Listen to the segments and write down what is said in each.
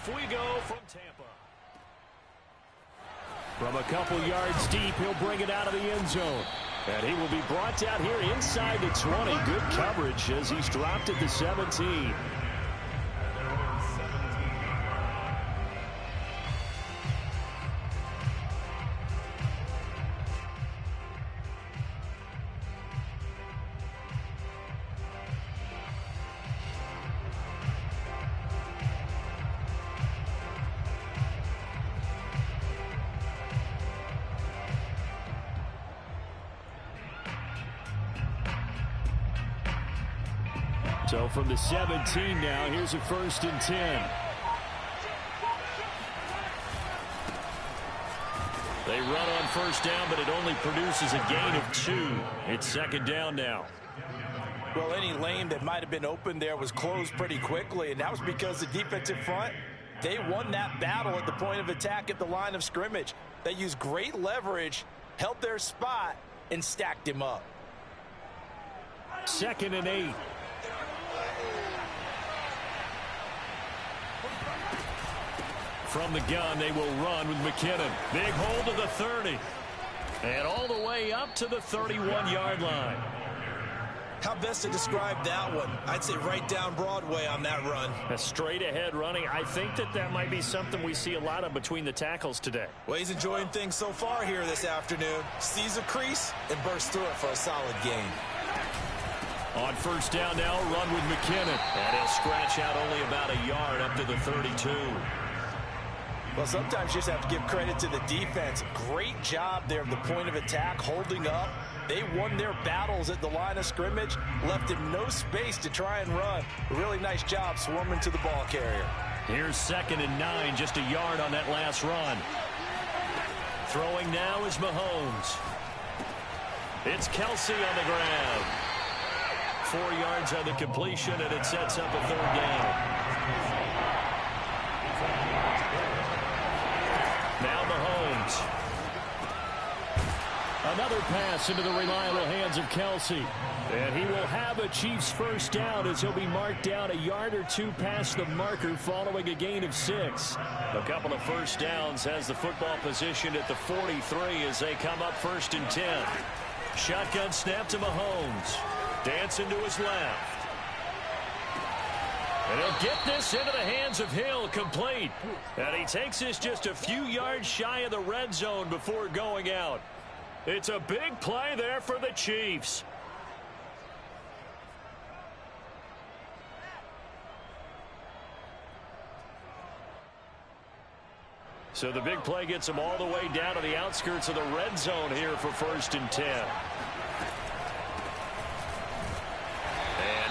off we go from Tampa. From a couple yards deep, he'll bring it out of the end zone. And he will be brought down here inside the 20. Good coverage as he's dropped at the 17. So from the 17 now, here's a 1st and 10. They run on 1st down, but it only produces a gain of 2. It's 2nd down now. Well, any lane that might have been open there was closed pretty quickly, and that was because the defensive front, they won that battle at the point of attack at the line of scrimmage. They used great leverage, held their spot, and stacked him up. 2nd and 8. From the gun, they will run with McKinnon. Big hold to the 30. And all the way up to the 31-yard line. How best to describe that one? I'd say right down Broadway on that run. A straight-ahead running. I think that might be something we see a lot of between the tackles today. Well, he's enjoying things so far here this afternoon. Sees a crease and bursts through it for a solid gain. On 1st down now, run with McKinnon. And he'll scratch out only about a yard up to the 32. Well, sometimes you just have to give credit to the defense. Great job there at the point of attack, holding up. They won their battles at the line of scrimmage, left him no space to try and run. Really nice job swarming to the ball carrier. Here's 2nd and 9, just a yard on that last run. Throwing now is Mahomes. It's Kelsey on the grab. 4 yards on the completion, and it sets up a 3rd down. Now Mahomes. Another pass into the reliable hands of Kelsey. And he will have a Chiefs 1st down as he'll be marked down a yard or 2 past the marker following a gain of 6. A couple of 1st downs has the football position at the 43 as they come up 1st and 10. Shotgun snap to Mahomes. Dancing to his left. And he'll get this into the hands of Hill, complete. And he takes this just a few yards shy of the red zone before going out. It's a big play there for the Chiefs. So the big play gets them all the way down to the outskirts of the red zone here for 1st and 10.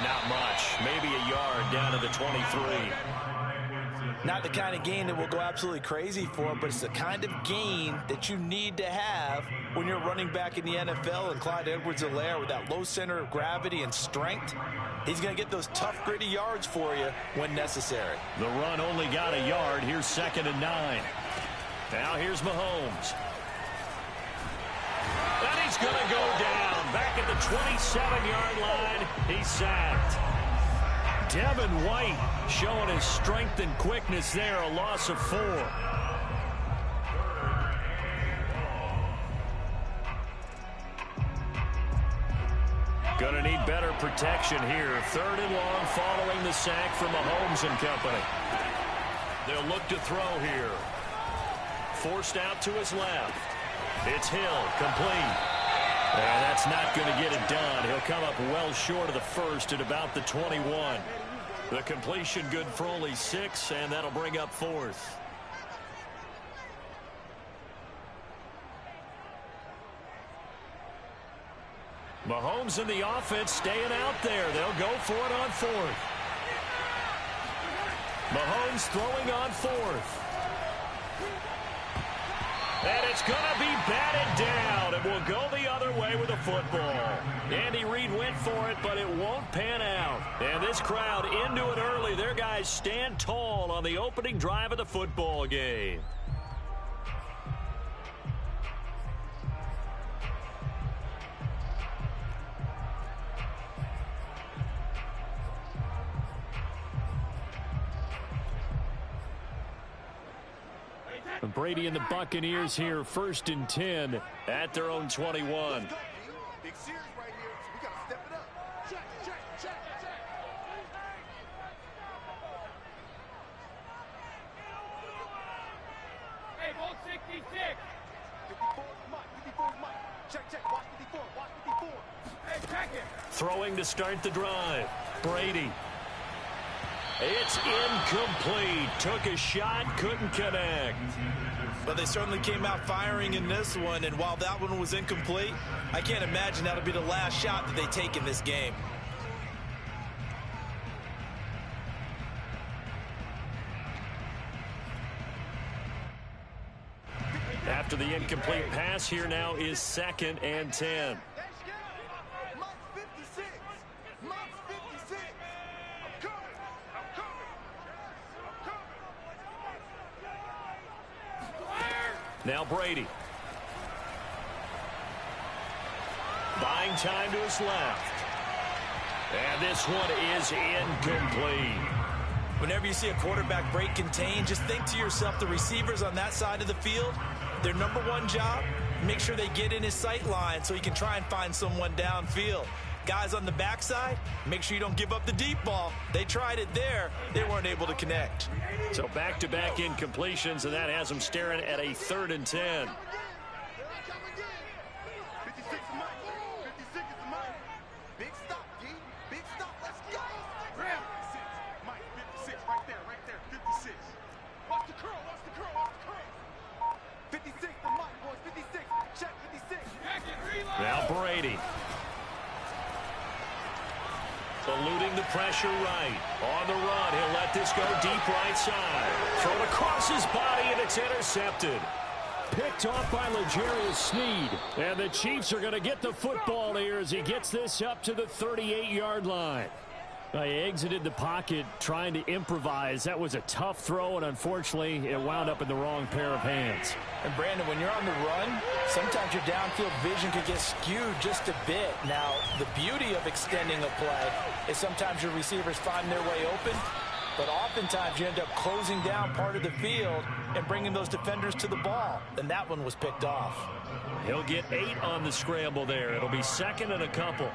Not much. Maybe a yard down to the 23. Not the kind of gain that will go absolutely crazy for, but it's the kind of gain that you need to have when you're running back in the NFL. And Clyde Edwards-Helaire, with that low center of gravity and strength, he's going to get those tough, gritty yards for you when necessary. The run only got a yard. Here's 2nd and 9. Now here's Mahomes. And he's going to go down. Back at the 27-yard line, he's sacked. Devin White showing his strength and quickness there, a loss of 4. Going to need better protection here. 3rd and long following the sack from Mahomes and company. They'll look to throw here. Forced out to his left. It's Hill, complete. And that's not going to get it done. He'll come up well short of the 1st at about the 21. The completion good for only 6, and that'll bring up 4th. Mahomes and the offense staying out there. They'll go for it on 4th. Mahomes throwing on 4th. And it's going to be batted down, and will go the other way with the football. Andy Reid went for it, but it won't pan out. And this crowd into it early. Their guys stand tall on the opening drive of the football game. Brady and the Buccaneers here, 1st and 10 at their own 21. Big series right here, so we got to step it up. Check, check, check, check. Hey, ball 66. 54 Mike, 54 Mike. Check, check, watch 54, watch 54. Hey, check it. Throwing to start the drive. Brady. It's incomplete. Took a shot, couldn't connect. But they certainly came out firing in this one, and while that one was incomplete, I can't imagine that'll be the last shot that they take in this game. After the incomplete pass, here now is 2nd and 10. Mike 56. Mike 56. I'm coming. I'm coming. I'm coming. Now Brady. Buying time to his left. And this one is incomplete. Whenever you see a quarterback break contain, just think to yourself, the receivers on that side of the field, their number one job, make sure they get in his sight line so he can try and find someone downfield. Guys on the backside, make sure you don't give up the deep ball. They tried it there. They weren't able to connect. So back-to-back incompletions, and that has them staring at a 3rd and 10. 56 is Mike. 56 is Mike. Big stop, D. Big stop. Let's go. 56. Mike, 56. Right there. 56. Watch the curl. Watch the curl. Watch the curl. 56 to Mike, boys. 56. Check 56. Check it, reload. Now Brady. Eluding the pressure right. On the run, he'll let this go deep right side. Thrown across his body, and it's intercepted. Picked off by L'Jarius Sneed. And the Chiefs are going to get the football here as he gets this up to the 38-yard line. He exited the pocket trying to improvise. That was a tough throw, and unfortunately, it wound up in the wrong pair of hands. And Brandon, when you're on the run, sometimes your downfield vision could get skewed just a bit. Now, the beauty of extending a play is sometimes your receivers find their way open, but oftentimes you end up closing down part of the field and bringing those defenders to the ball. And that one was picked off. He'll get 8 on the scramble there. It'll be 2nd and a couple.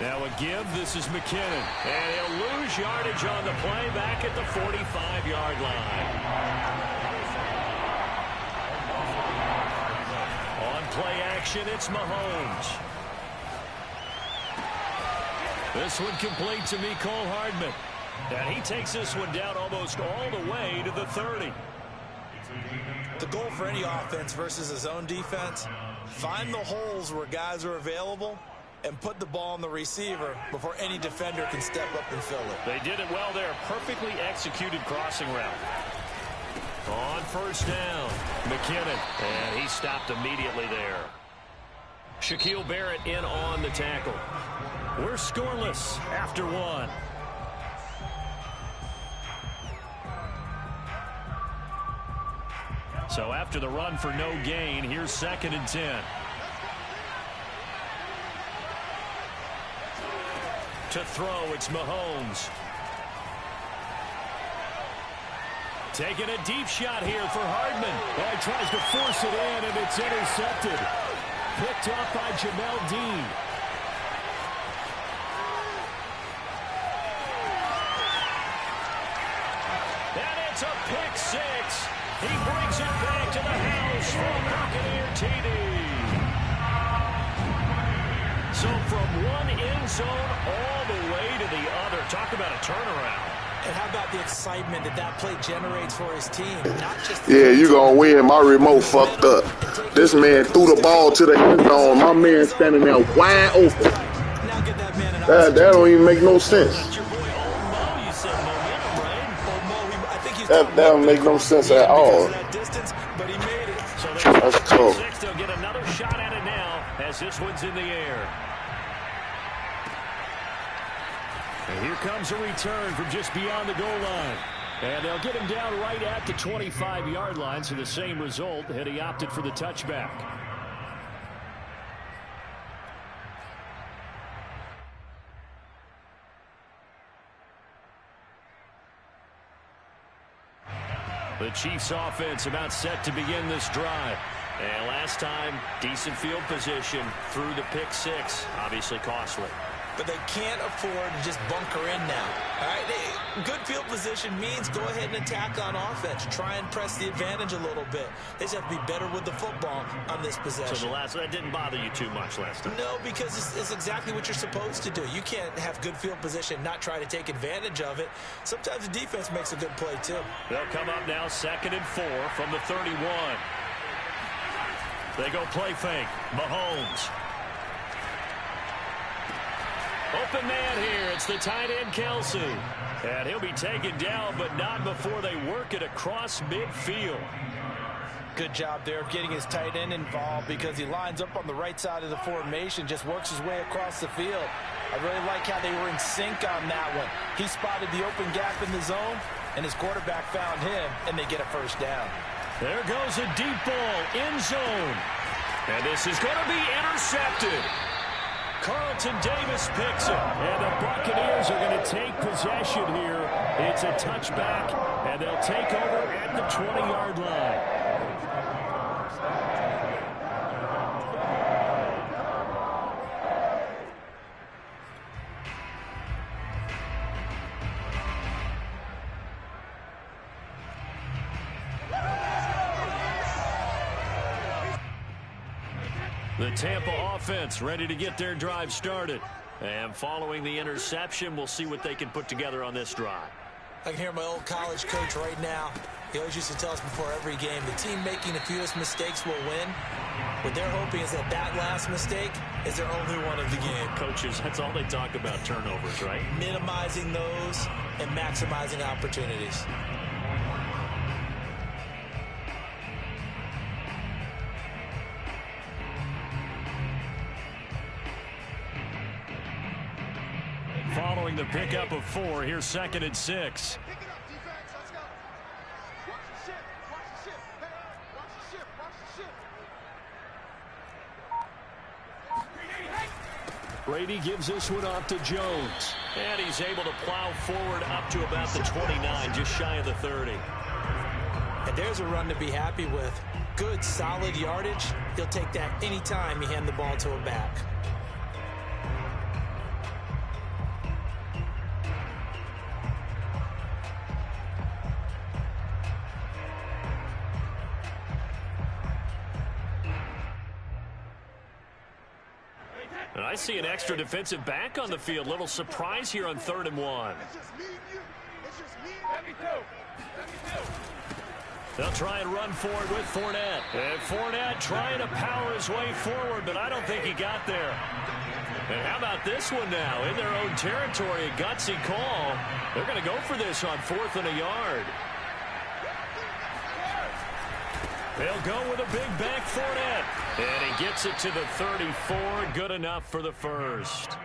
Now a give, this is McKinnon. And he'll lose yardage on the play back at the 45-yard line. On play action, it's Mahomes. This one complete to Mecole Hardman. And he takes this one down almost all the way to the 30. The goal for any offense versus a zone defense, find the holes where guys are available and put the ball on the receiver before any defender can step up and fill it. They did it well there. Perfectly executed crossing route. On 1st down, McKinnon. And he stopped immediately there. Shaquille Barrett in on the tackle. We're scoreless after 1. So after the run for no gain, here's 2nd and 10. To throw, it's Mahomes. Taking a deep shot here for Hardman. Well, he tries to force it in, and it's intercepted. Picked off by Jamel Dean. And it's a pick 6. He brings it back to the house for a Buccaneer TD. So from one end zone all the way to the other. Talk about a turnaround. And how about the excitement that play generates for his team? Not just Yeah, you gonna win. My remote fucked up. This man threw the ball to the end zone. My man standing there wide open. Now get that man That don't even make no sense. Your boy Old Mo, you said momentum, right? I think he's That don't make no sense at all. that distance, but he made it. So That's tough. 6, they'll get another shot at it now as this one's in the air. And here comes a return from just beyond the goal line. And they'll get him down right at the 25-yard line, so the same result, had he opted for the touchback. The Chiefs offense about set to begin this drive. And last time, decent field position through the pick six. Obviously costly. But they can't afford to just bunker in now. All right, good field position means go ahead and attack on offense. Try and press the advantage a little bit. They just have to be better with the football on this possession. So that didn't bother you too much last time? No, because it's exactly what you're supposed to do. You can't have good field position and not try to take advantage of it. Sometimes the defense makes a good play, too. They'll come up now 2nd and 4 from the 31. They go play fake. Mahomes. Open man here. It's the tight end, Kelsey. And he'll be taken down, but not before they work it across midfield. Good job there of getting his tight end involved because he lines up on the right side of the formation, just works his way across the field. I really like how they were in sync on that one. He spotted the open gap in the zone, and his quarterback found him, and they get a first down. There goes a deep ball in zone. And this is going to be intercepted. Carlton Davis picks it, and the Buccaneers are going to take possession here. It's a touchback, and they'll take over at the 20-yard line. The Tampa offense ready to get their drive started. And following the interception, we'll see what they can put together on this drive. I can hear my old college coach right now. He always used to tell us before every game, the team making the fewest mistakes will win. What they're hoping is that last mistake is their only one of the game. Coaches, that's all they talk about, turnovers, right? Minimizing those and maximizing opportunities. Following the pickup of 4, here's 2nd and 6. Pick it up, defense. Let's go. Watch the ship. Watch the ship. Hey, watch the ship. Watch the ship. Brady gives this one off to Jones. And he's able to plow forward up to about the 29, just shy of the 30. And there's a run to be happy with. Good, solid yardage. He'll take that anytime you hand the ball to him back. And I see an extra defensive back on the field. Little surprise here on 3rd and 1. It's just me and you. It's just me and you. They'll try and run forward with Fournette. And Fournette trying to power his way forward, but I don't think he got there. And how about this one now? In their own territory, a gutsy call. They're going to go for this on 4th and a yard. They'll go with a big back Fournette. And he gets it to the 34. Good enough for the first.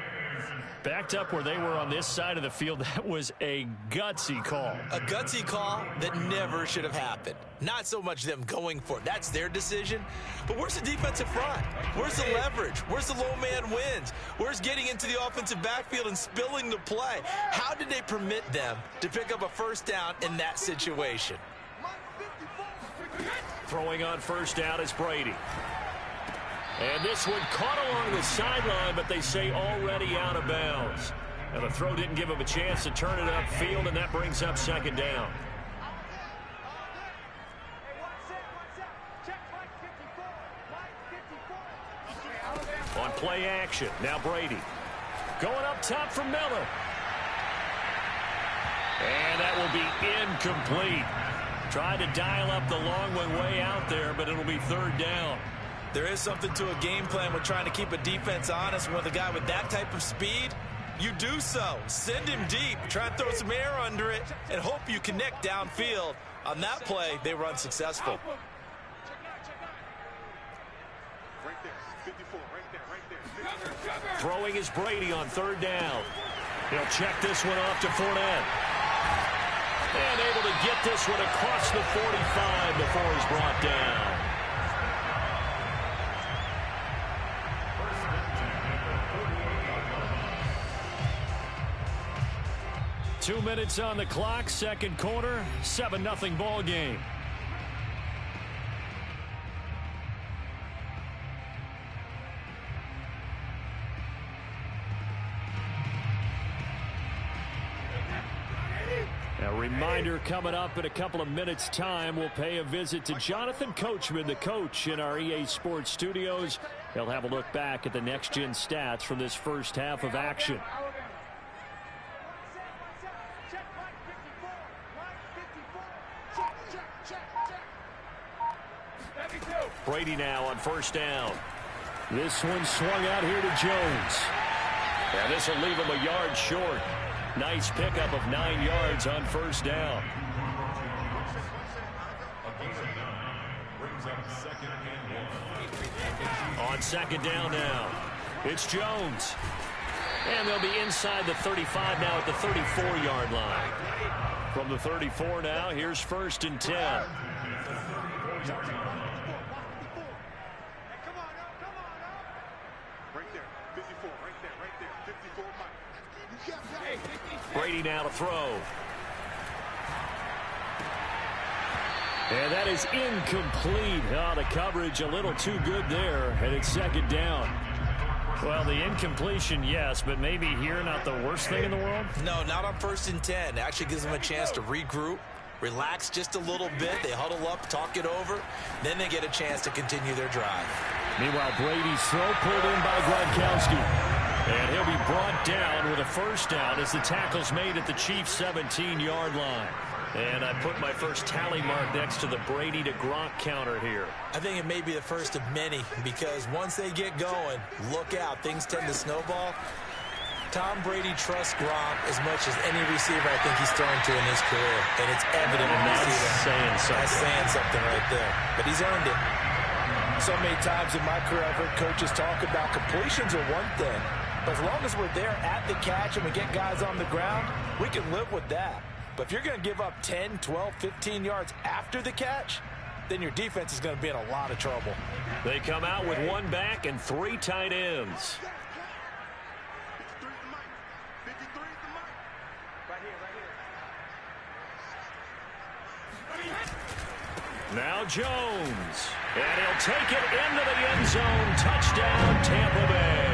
Backed up where they were on this side of the field. That was a gutsy call. A gutsy call that never should have happened. Not so much them going for it. That's their decision. But where's the defensive front? Where's the leverage? Where's the low man wins? Where's getting into the offensive backfield and spilling the play? How did they permit them to pick up a first down in that situation? Throwing on first down is Brady. And this one caught along the sideline, but they say already out of bounds. And the throw didn't give him a chance to turn it upfield, and that brings up 2nd down. On play action, now Brady. Going up top for Miller. And that will be incomplete. Tried to dial up the long one way out there, but it'll be 3rd down. There is something to a game plan with trying to keep a defense honest. With a guy with that type of speed, you do so. Send him deep. Try and throw some air under it and hope you connect downfield. On that play, they were unsuccessful. Right there. 54. Right there. 54. Throwing is Brady on 3rd down. He'll check this one off to Fournette. And able to get this one across the 45 before he's brought down. 2 minutes on the clock, second quarter, 7-0 ball game. A reminder coming up in a couple of minutes' time, we'll pay a visit to Jonathan Coachman, the coach in our EA Sports studios. He'll have a look back at the next-gen stats from this first half of action. Brady now on first down. This one swung out here to Jones. And this will leave him a yard short. Nice pickup of 9 yards on first down. On second down now, it's Jones. And they'll be inside the 35 now at the 34-yard line. From the 34 now, here's first and 10. Brady now to throw. And that is incomplete. Oh, the coverage a little too good there, and it's second down. Well, the incompletion, yes, but maybe here not the worst thing in the world? No, not on first and 10. It actually gives them a chance to regroup, relax just a little bit. They huddle up, talk it over. Then they get a chance to continue their drive. Meanwhile, Brady's throw pulled in by Gronkowski. And he'll be brought down with a first down as the tackle's made at the Chiefs' 17-yard line. And I put my first tally mark next to the Brady to Gronk counter here. I think it may be the first of many because once they get going, look out. Things tend to snowball. Tom Brady trusts Gronk as much as any receiver I think he's thrown to in his career. And it's evident when you see that. That's saying something right there. But he's earned it. So many times in my career I've heard coaches talk about completions are one thing. But as long as we're there at the catch and we get guys on the ground, we can live with that. But if you're going to give up 10, 12, 15 yards after the catch, then your defense is going to be in a lot of trouble. They come out with one back and 3 tight ends. Now Jones. And he'll take it into the end zone. Touchdown, Tampa Bay.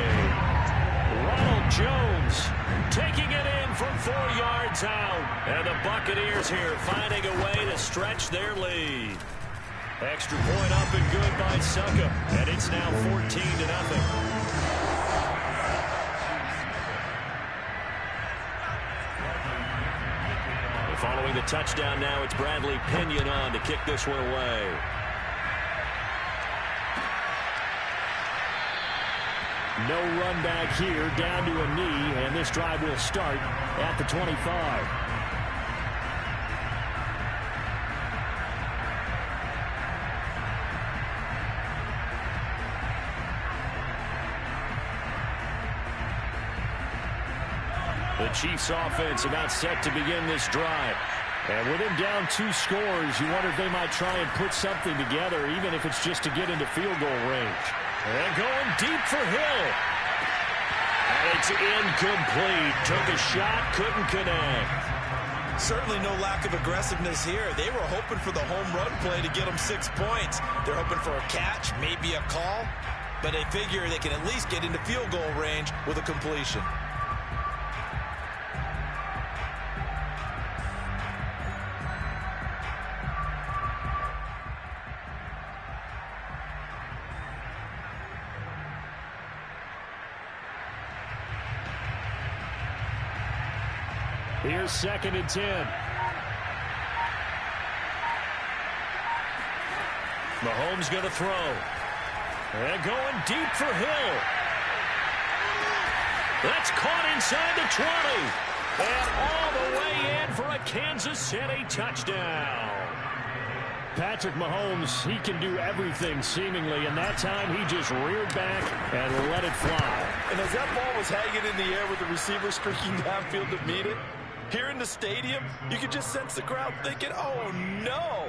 Ronald Jones taking it in from 4 yards out. And the Buccaneers here finding a way to stretch their lead. Extra point up and good by Suckup. And it's now 14-0. Following the touchdown now, it's Bradley Pinion on to kick this one away. No run back here, down to a knee, and this drive will start at the 25. The Chiefs offense about set to begin this drive. And with him down 2 scores, you wonder if they might try and put something together, even if it's just to get into field goal range. And going deep for Hill. And it's incomplete. Took a shot, couldn't connect. Certainly no lack of aggressiveness here. They were hoping for the home run play to get them 6 points. They're hoping for a catch, maybe a call. But they figure they can at least get into field goal range with a completion. Here's second and 10. Mahomes going to throw. And going deep for Hill. That's caught inside the 20. And all the way in for a Kansas City touchdown. Patrick Mahomes, he can do everything seemingly, and that time he just reared back and let it fly. And as that ball was hanging in the air with the receiver streaking downfield to meet it, here in the stadium, you could just sense the crowd thinking, oh, no.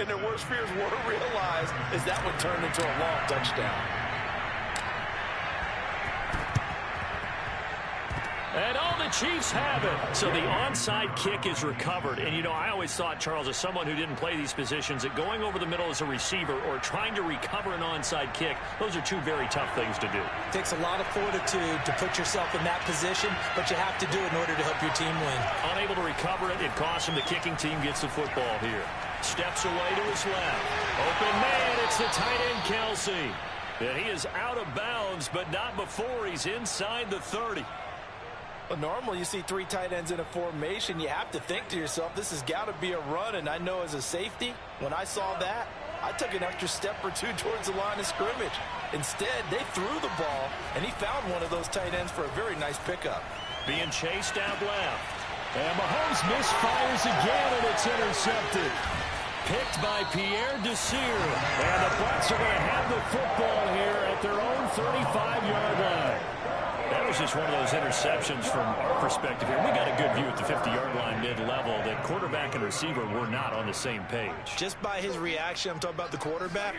And their worst fears were realized as that one turned into a long touchdown. And all the Chiefs have it. So the onside kick is recovered. And, you know, I always thought, Charles, as someone who didn't play these positions, that going over the middle as a receiver or trying to recover an onside kick, those are two very tough things to do. It takes a lot of fortitude to put yourself in that position, but you have to do it in order to help your team win. Unable to recover it, it costs him. The kicking team gets the football here. Steps away to his left. Open man, it's the tight end, Kelsey. And he is out of bounds, but not before he's inside the 30. Well, normally you see three tight ends in a formation. You have to think to yourself, this has got to be a run. And I know as a safety, when I saw that, I took an extra step or two towards the line of scrimmage. Instead, they threw the ball, and he found one of those tight ends for a very nice pickup. Being chased out left. And Mahomes misfires again, and it's intercepted. Picked by Pierre Desir. And the Bucs are going to have the football here at their own 35-yard line. That was just one of those interceptions from our perspective here. We got a good view at the 50-yard line mid-level that quarterback and receiver were not on the same page. Just by his reaction, I'm talking about the quarterback,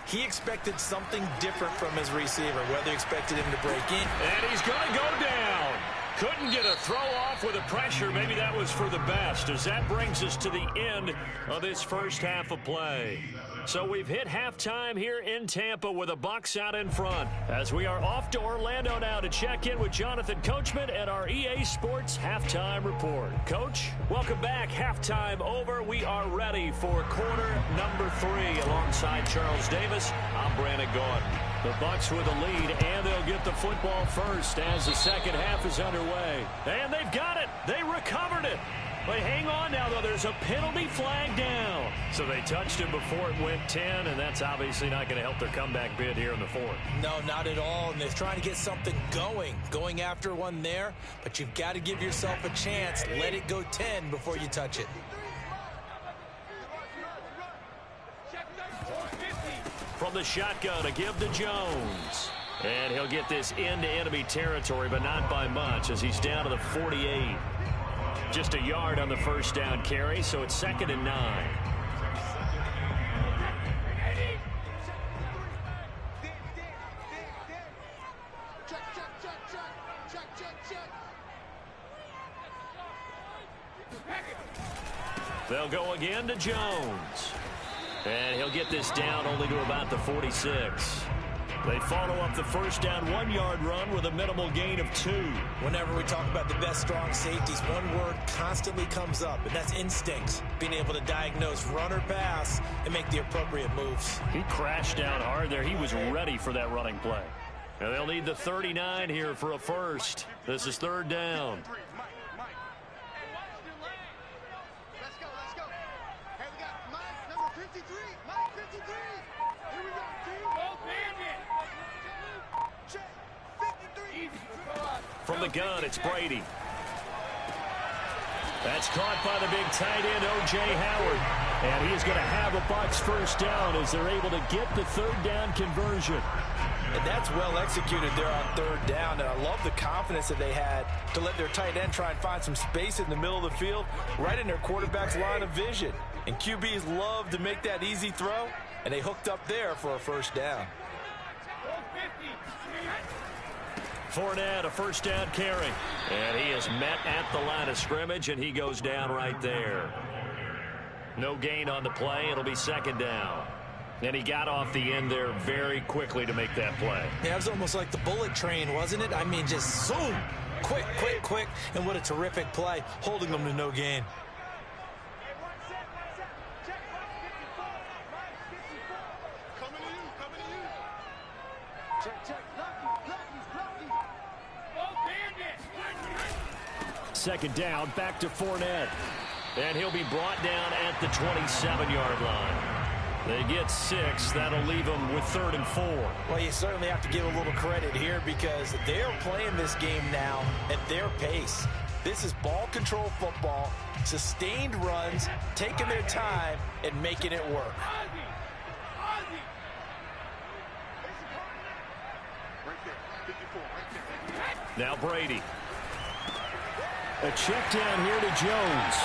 he expected something different from his receiver, whether he expected him to break in. And he's going to go down. Couldn't get a throw off with the pressure. Maybe that was for the best, as that brings us to the end of this first half of play. So we've hit halftime here in Tampa with the Bucs out in front, as we are off to Orlando now to check in with Jonathan Coachman and our EA Sports Halftime Report. Coach, welcome back. Halftime over. We are ready for quarter number 3. Alongside Charles Davis, I'm Brandon Gordon. The Bucs with the lead, and they'll get the football first as the second half is underway. And they've got it. They recovered it. But hang on now, though. There's a penalty flag down. So they touched him before it went 10, and that's obviously not going to help their comeback bid here in the fourth. No, not at all. And they're trying to get something going after one there. But you've got to give yourself a chance. Let it go 10 before you touch it. From the shotgun, a give to Jones. And he'll get this into enemy territory, but not by much, as he's down to the 48. Just a yard on the first down carry, so it's 2nd and 9. They'll go again to Jones. And he'll get this down only to about the 46. They follow up the first down 1-yard run with a minimal gain of 2. Whenever we talk about the best strong safeties, one word constantly comes up, and that's instincts. Being able to diagnose run or pass and make the appropriate moves. He crashed down hard there. He was ready for that running play. And they'll need the 39 here for a first. This is 3rd down. From the gun, it's Brady. That's caught by the big tight end, O.J. Howard. And he is going to have a Bucs first down as they're able to get the 3rd down conversion. And that's well executed there on 3rd down. And I love the confidence that they had to let their tight end try and find some space in the middle of the field, right in their quarterback's line of vision. And QBs love to make that easy throw, and they hooked up there for a first down. Fournette, a first down carry. And he is met at the line of scrimmage, and he goes down right there. No gain on the play. It'll be 2nd down. And he got off the end there very quickly to make that play. Yeah, it was almost like the bullet train, wasn't it? I mean, just zoom. Quick, quick, quick. And what a terrific play, holding them to no gain. Second down, back to Fournette. And he'll be brought down at the 27-yard line. They get 6. That'll leave them with 3rd and 4. Well, you certainly have to give a little credit here because they're playing this game now at their pace. This is ball control football, sustained runs, taking their time, and making it work. Now Brady. A check down here to Jones.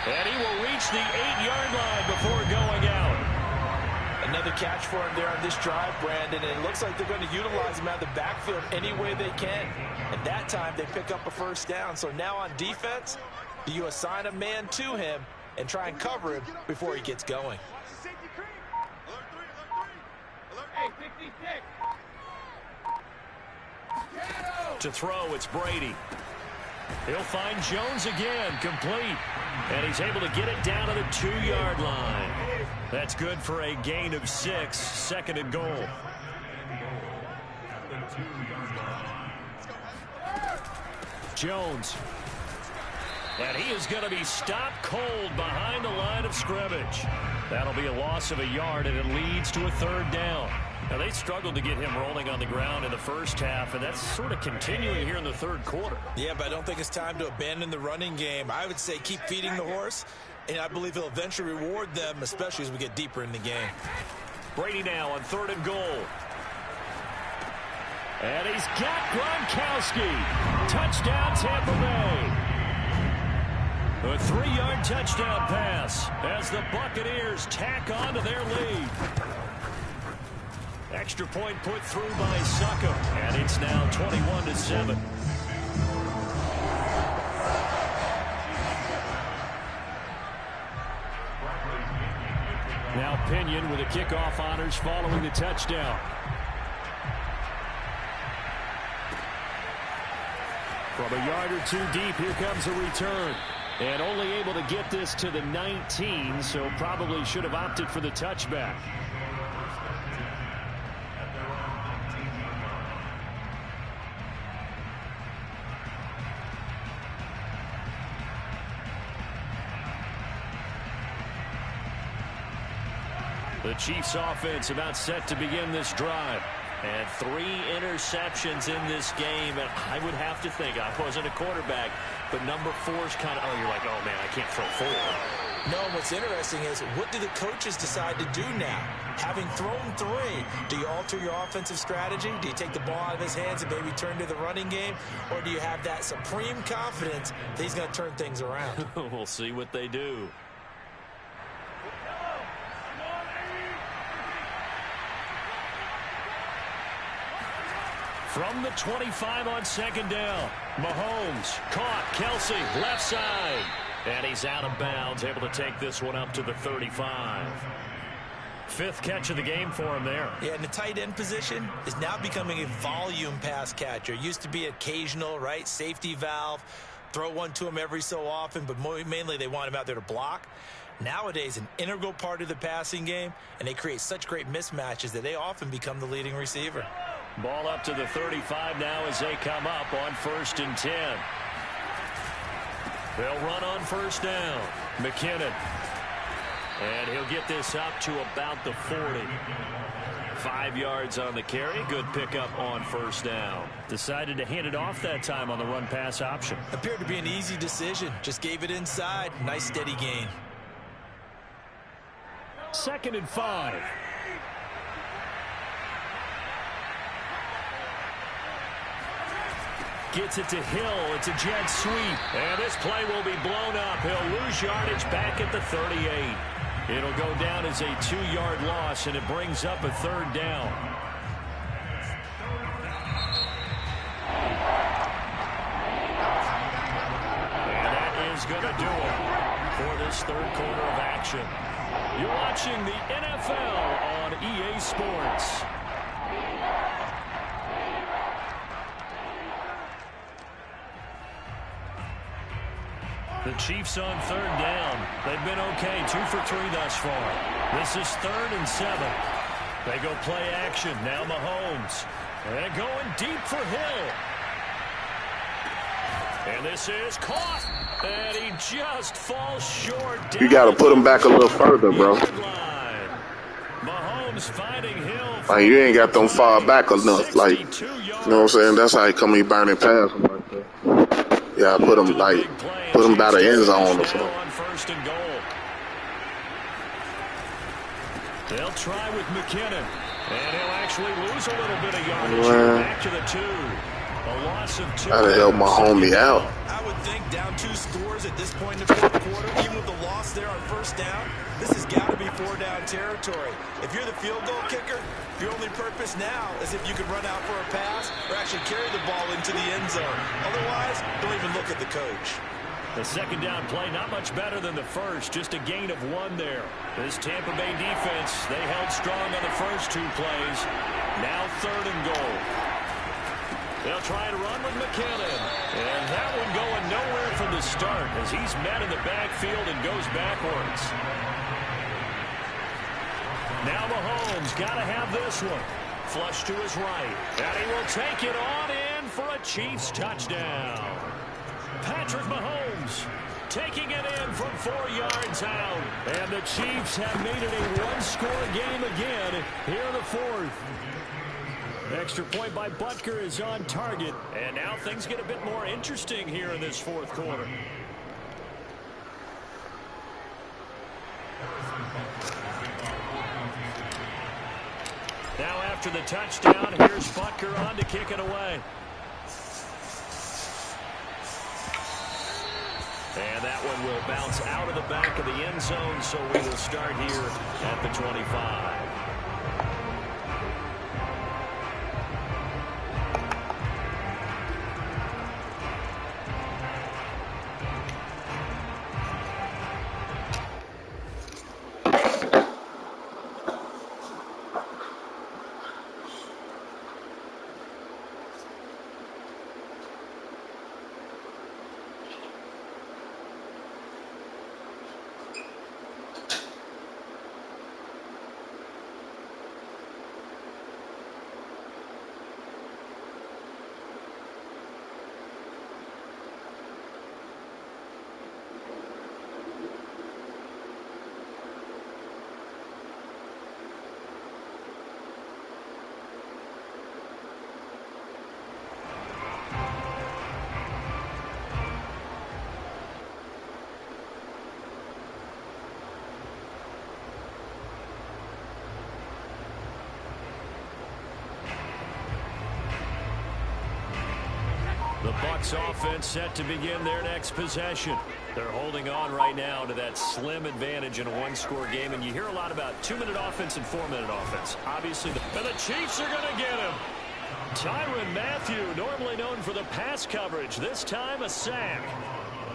And he will reach the 8-yard line before going out. Another to catch for him there on this drive, Brandon, and it looks like they're going to utilize him out of the backfield any way they can. And that time, they pick up a first down. So now on defense, do you assign a man to him and try and cover him before he gets going? Hey, 56. To throw, it's Brady. He'll find Jones again, complete. And he's able to get it down to the 2-yard line. That's good for a gain of 6, 2nd and goal. Jones. And he is going to be stopped cold behind the line of scrimmage. That'll be a loss of a yard, and it leads to a 3rd down. Now, they struggled to get him rolling on the ground in the first half, and that's sort of continuing here in the 3rd quarter. Yeah, but I don't think it's time to abandon the running game. I would say keep feeding the horse, and I believe he'll eventually reward them, especially as we get deeper in the game. Brady now on 3rd and goal. And he's got Gronkowski. Touchdown, Tampa Bay. A 3-yard touchdown pass as the Buccaneers tack on to their lead. Extra point put through by Suckum, and it's now 21-7. Now Pinion with the kickoff honors following the touchdown. From a yard or 2 deep, here comes a return. And only able to get this to the 19, so probably should have opted for the touchback. The Chiefs offense about set to begin this drive. And 3 interceptions in this game. And I would have to think, I wasn't a quarterback, but number 4's kind of, oh, you're like, oh, man, I can't throw 4. No, what's interesting is, what do the coaches decide to do now? Having thrown 3, do you alter your offensive strategy? Do you take the ball out of his hands and maybe turn to the running game? Or do you have that supreme confidence that he's going to turn things around? We'll see what they do. From the 25 on 2nd down, Mahomes caught Kelsey left side, and he's out of bounds, able to take this one up to the 35. 5th catch of the game for him there. Yeah, and the tight end position is now becoming a volume pass catcher. Used to be occasional, right? Safety valve, throw one to him every so often, but mainly they want him out there to block. Nowadays, an integral part of the passing game, and they create such great mismatches that they often become the leading receiver. Ball up to the 35 now as they come up on 1st and 10. They'll run on 1st down. McKinnon. And he'll get this up to about the 40. 5 yards on the carry. Good pickup on 1st down. Decided to hand it off that time on the run-pass option. Appeared to be an easy decision. Just gave it inside. Nice steady gain. 2nd and 5. Gets it to Hill. It's a jet sweep. And this play will be blown up. He'll lose yardage back at the 38. It'll go down as a 2-yard loss, and it brings up a 3rd down. And that is going to do it for this 3rd quarter of action. You're watching the NFL on EA Sports. The Chiefs on 3rd down. They've been okay, 2 for 3 thus far. This is 3rd and 7. They go play action. Now Mahomes. And going deep for Hill. And this is caught. And he just falls short. You got to put him back a little further, bro. Mahomes finding Hill. Like, you ain't got them far back enough. Like, you know what I'm saying? That's how he come, he burning past him like that. Yeah, put him by the end zone or something. On 1st and goal. They'll try with McKinnon. And he'll actually lose a little bit of yardage here back to the 2. A loss of 2. Gotta help my homie out. I would think down 2 scores at this point in the fourth quarter, even with the loss there on first down, this has got to be 4-down territory. If you're the field goal kicker, your only purpose now is if you can run out for a pass or actually carry the ball into the end zone. Otherwise, don't even look at the coach. The second down play, not much better than the first, just a gain of 1 there. This Tampa Bay defense, they held strong on the first 2 plays. Now 3rd and goal. They'll try to run with McKinnon. And that one going nowhere from the start as he's met in the backfield and goes backwards. Now Mahomes got to have this one. Flush to his right. And he will take it on in for a Chiefs touchdown. Patrick Mahomes taking it in from 4 yards out. And the Chiefs have made it a 1-score game again here in the 4th. Extra point by Butker is on target. And now things get a bit more interesting here in this 4th quarter. Now after the touchdown, here's Butker on to kick it away. And that one will bounce out of the back of the end zone, so we will start here at the 25. The Bucs offense set to begin their next possession. They're holding on right now to that slim advantage in a 1-score game, and you hear a lot about 2-minute offense and 4-minute offense. Obviously, the Chiefs are going to get him. Tyrann Mathieu, normally known for the pass coverage, this time a sack.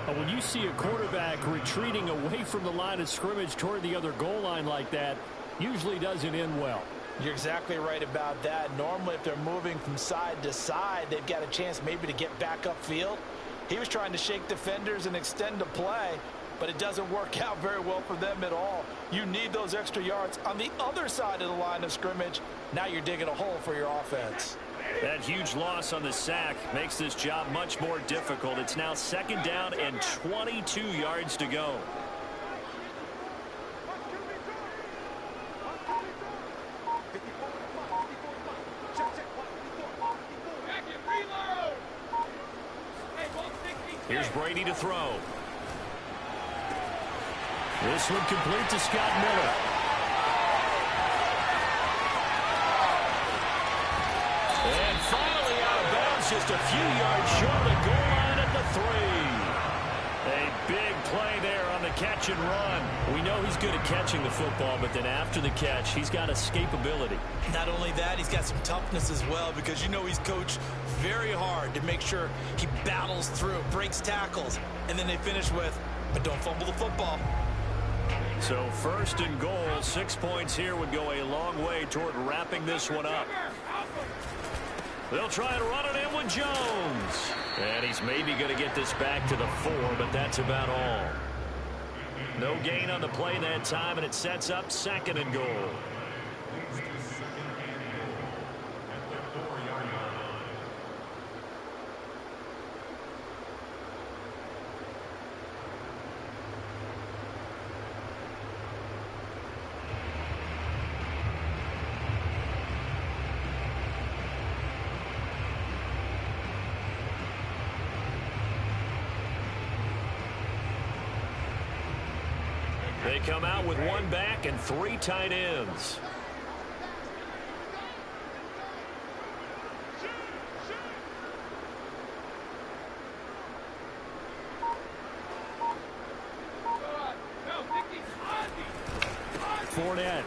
When you see a quarterback retreating away from the line of scrimmage toward the other goal line like that, usually doesn't end well. You're exactly right about that. Normally, if they're moving from side to side, they've got a chance maybe to get back upfield. He was trying to shake defenders and extend the play, but it doesn't work out very well for them at all. You need those extra yards on the other side of the line of scrimmage. Now you're digging a hole for your offense. That huge loss on the sack makes this job much more difficult. It's now 2nd down and 22 yards to go. Here's Brady to throw. This one complete to Scott Miller. And finally out of bounds, just a few yards short of goal line at the 3. A big play there on the catch and run. We know he's good at catching the football, but then after the catch, he's got escapability. Not only that, he's got some toughness as well, because you know he's coached very hard to make sure he battles through, breaks tackles, and then they finish with, but don't fumble the football. So 1st and goal, 6 points here would go a long way toward wrapping this one up. They'll try to run it in with Jones. And he's maybe going to get this back to the 4, but that's about all. No gain on the play that time, and it sets up 2nd and goal. They come out with 1 back and 3 tight ends. Fournette.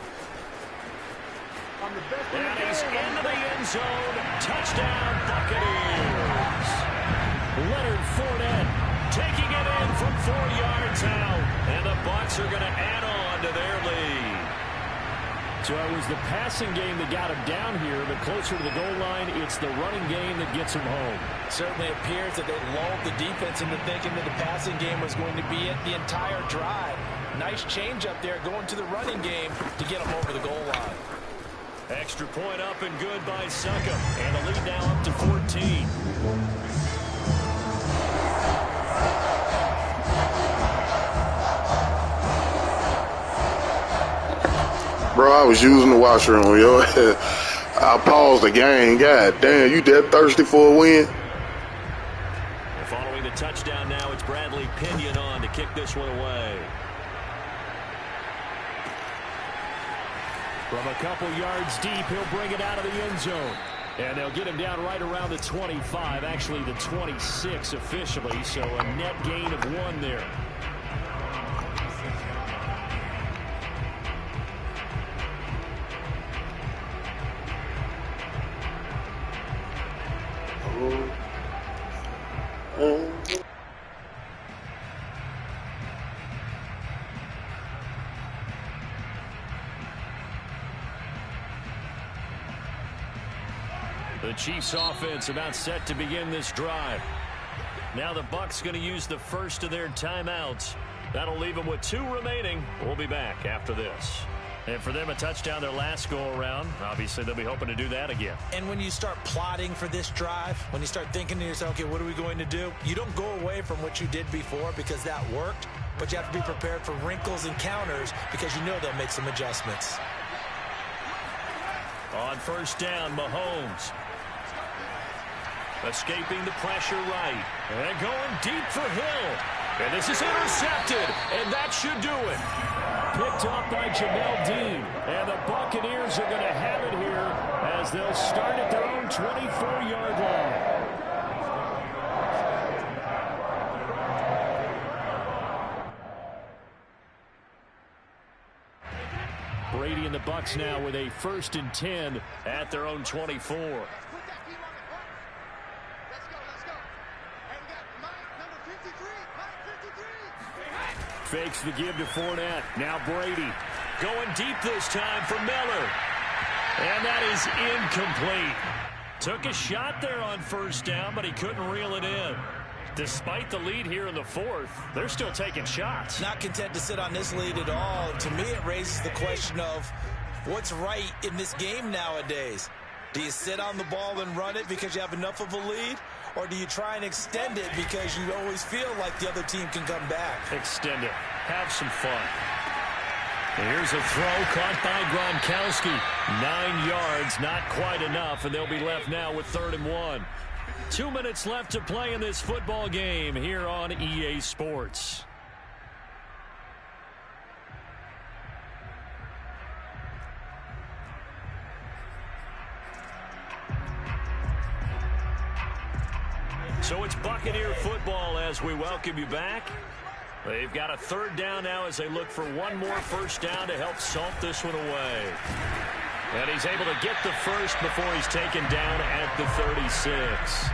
And he's into the end zone. Touchdown, Buccaneers. Leonard Fournette Taking it in from 4 yards out. And the Bucs are going to add on to their lead. So it was the passing game that got him down here, but closer to the goal line, it's the running game that gets him home. Certainly appears that they lulled the defense into thinking that the passing game was going to be it the entire drive. Nice change up there going to the running game to get him over the goal line. Extra point up and good by Succop. And the lead now up to 14. Bro, I was using the washroom, yo. I paused the game. God damn, you that thirsty for a win? And following the touchdown now, it's Bradley Pinion on to kick this one away. From a couple yards deep, he'll bring it out of the end zone. And they'll get him down right around the 25, actually the 26 officially, so a net gain of 1 there. The Chiefs offense about set to begin this drive. Now the Bucs going to use the first of their timeouts. That'll leave them with 2 remaining. We'll be back after this. And for them, a touchdown their last go-around. Obviously, they'll be hoping to do that again. And when you start plotting for this drive, when you start thinking to yourself, okay, what are we going to do? You don't go away from what you did before because that worked, but you have to be prepared for wrinkles and counters because you know they'll make some adjustments. On first down, Mahomes. Escaping the pressure right. And going deep for Hill. And this is intercepted. And that should do it. Picked off by Jamel Dean. And the Buccaneers are going to have it here as they'll start at their own 24-yard line. Brady and the Bucs now with a 1st and 10 at their own 24. Fakes the give to Fournette. Now Brady. Going deep this time for Miller. And that is incomplete. Took a shot there on first down, but he couldn't reel it in. Despite the lead here in the 4th, they're still taking shots. Not content to sit on this lead at all. To me, it raises the question of what's right in this game nowadays. Do you sit on the ball and run it because you have enough of a lead? Or do you try and extend it because you always feel like the other team can come back? Extend it. Have some fun. And here's a throw caught by Gronkowski. 9 yards, not quite enough, and they'll be left now with 3rd and 1. 2 minutes left to play in this football game here on EA Sports. So it's Buccaneer football as we welcome you back. They've got a 3rd down now as they look for one more first down to help salt this one away. And he's able to get the first before he's taken down at the 36.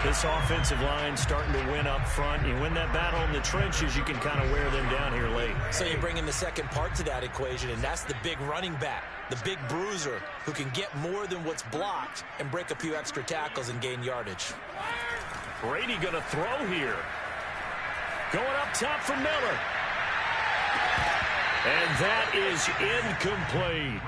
This offensive line starting to win up front. You win that battle in the trenches, you can kind of wear them down here late. So you bring in the second part to that equation, and that's the big running back, the big bruiser, who can get more than what's blocked and break a few extra tackles and gain yardage. Brady going to throw here. Going up top for Miller. And that is incomplete.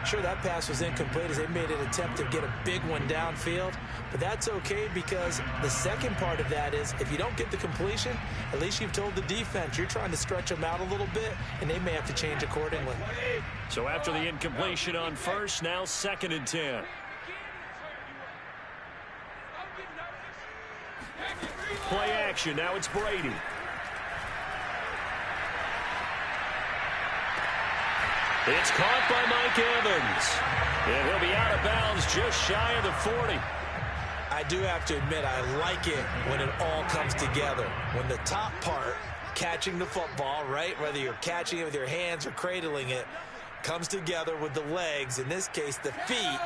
Sure, that pass was incomplete as they made an attempt to get a big one downfield, but that's okay because the second part of that is if you don't get the completion, at least you've told the defense you're trying to stretch them out a little bit, and they may have to change accordingly. So after the incompletion on first, now 2nd and 10. Play action, now it's Brady. It's caught by Mike Evans. And he'll be out of bounds just shy of the 40. I do have to admit, I like it when it all comes together. When the top part, catching the football, right, whether you're catching it with your hands or cradling it, Comes together with the legs, in this case the feet,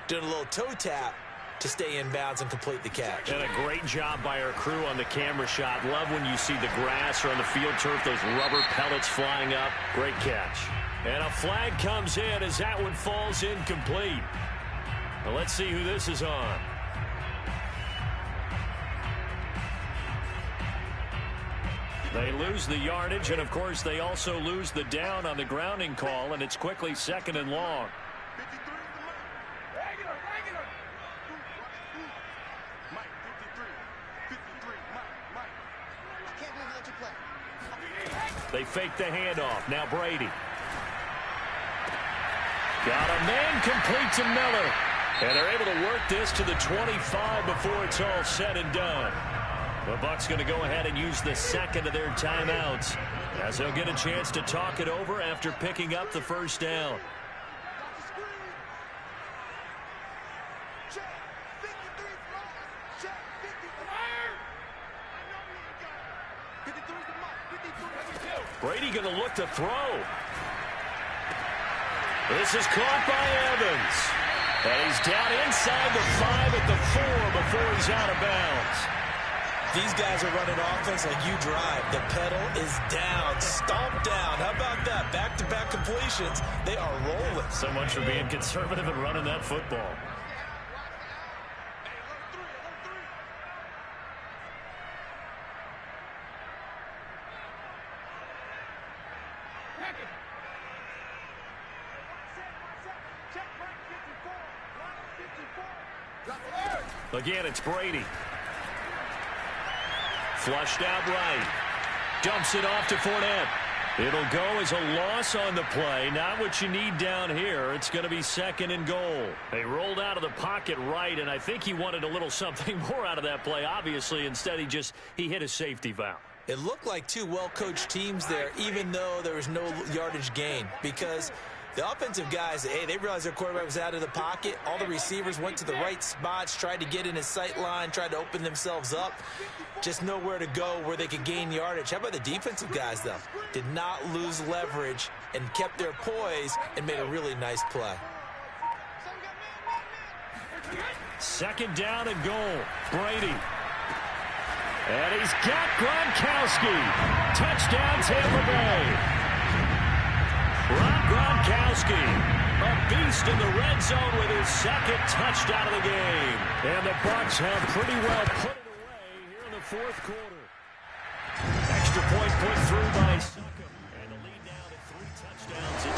doing a little toe tap to stay in bounds and complete the catch. And a great job by our crew on the camera shot. Love when you see the grass or on the field turf, those rubber pellets flying up. Great catch. And a flag comes in as that one falls incomplete. Well, let's see who this is on. They lose the yardage, and of course they also lose the down on the grounding call, and it's quickly 2nd and long. 53 is the Mike. Regular. Mike, 53. 53, Mike. I can't believe that you play. They fake the handoff. Now Brady. Got a man complete to Miller. And they're able to work this to the 25 before it's all said and done. The Bucs going to go ahead and use the second of their timeouts as they'll get a chance to talk it over after picking up the first down. Brady going to look to throw. This is caught by Evans. And he's down inside the 5 at the 4 before he's out of bounds. These guys are running offense like you drive. The pedal is down, stomped down. How about that? Back-to-back completions. They are rolling. So much for being conservative and running that football. Again, it's Brady. Flushed out right. Dumps it off to Fournette. It'll go as a loss on the play. Not what you need down here. It's going to be 2nd and goal. They rolled out of the pocket right, and I think he wanted a little something more out of that play, obviously. Instead, he hit a safety valve. It looked like two well-coached teams there, even though there was no yardage gain, because the offensive guys, they realized their quarterback was out of the pocket. All the receivers went to the right spots, tried to get in his sight line, tried to open themselves up. Just nowhere to go where they could gain yardage. How about the defensive guys, though? Did not lose leverage and kept their poise and made a really nice play. 2nd down and goal. Brady. And he's got Gronkowski. Touchdown, Tampa Bay. Gronkowski, a beast in the red zone with his 2nd touchdown of the game. And the Bucs have pretty well put it away here in the 4th quarter. Extra point put through by Suckham. And the lead now to 3 touchdowns